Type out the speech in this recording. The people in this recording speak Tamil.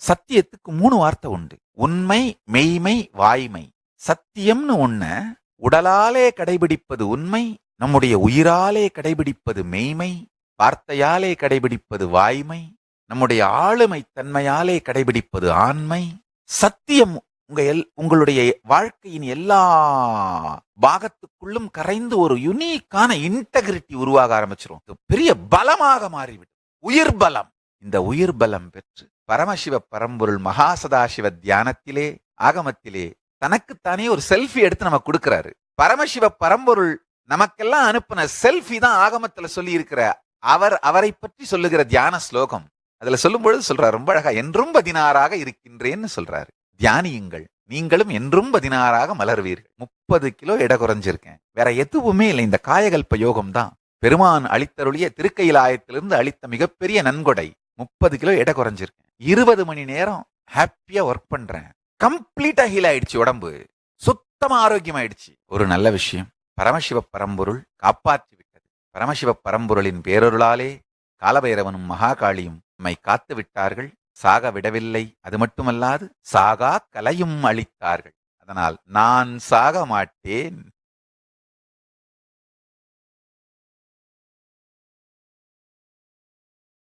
சத்தியத்துக்கு 3 வார்த்தை உண்டு. உண்மை, மெய்மை, வாய்மை. சத்தியம்னு ஒண்ண உடலாலே கடைபிடிப்பது உண்மை, நம்முடைய உயிராலே கடைபிடிப்பது மெய்மை, வார்த்தையாலே கடைபிடிப்பது வாய்மை, நம்முடைய ஆளுமை தன்மையாலே கடைபிடிப்பது ஆண்மை. சத்தியம் உங்களுடைய வாழ்க்கையின் எல்லா பாகத்துக்குள்ளும் கரைந்து ஒரு யுனிக்கான இன்டெகிரிட்டி உருவாக ஆரம்பிச்சிரும். பெரிய பலமாக மாறிவிடும், உயிர் பலம். இந்த உயிர் பலம் பெற்று பரமசிவ பரம்பொருள் மகாசதாசிவ தியானத்திலே ஆகமத்திலே தனக்குத்தானே ஒரு செல்ஃபி எடுத்து நமக்கு கொடுக்கிறாரு. பரமசிவ பரம்பொருள் நமக்கெல்லாம் அனுப்பின செல்ஃபி தான் ஆகமத்துல சொல்லி இருக்கிற அவரை பற்றி சொல்லுகிற தியான ஸ்லோகம். அதுல சொல்லும் பொழுது சொல்றாரு ரொம்ப அழகா, என்றும் 16ஆக இருக்கின்றேன்னு சொல்றாரு. தியானியுங்கள், நீங்களும் என்றும் 16ஆக மலர்வீர்கள். 30 கிலோ எடை குறைஞ்சிருக்கேன், வேற எதுவுமே இல்லை, இந்த காயகல்ப யோகம் தான் பெருமான் அளித்தருளிய திருக்கையிலாயத்திலிருந்து அளித்த மிகப்பெரிய நன்கொடை. 30 கிலோ எடை குறைஞ்சிருக்கேன், 20 மணி நேரம் ஹாப்பியா ஒர்க் பண்றேன், கம்ப்ளீட்டா ஹீல் ஆயிடுச்சு, உடம்பு சுத்தமா ஆரோக்கியம் ஆயிடுச்சு. ஒரு நல்ல விஷயம், பரமசிவ பரம்பொருள் காப்பாற்றி விட்டது. பரமசிவ பரம்பொருளின் பேரொருளாலே காலபைரவனும் மகாகாளியும் நம்மை காத்து விட்டார்கள், சாக விடவில்லை. அது மட்டுமல்லாது சாகா கலையும் அளித்தார்கள். அதனால் நான் சாக மாட்டேன்.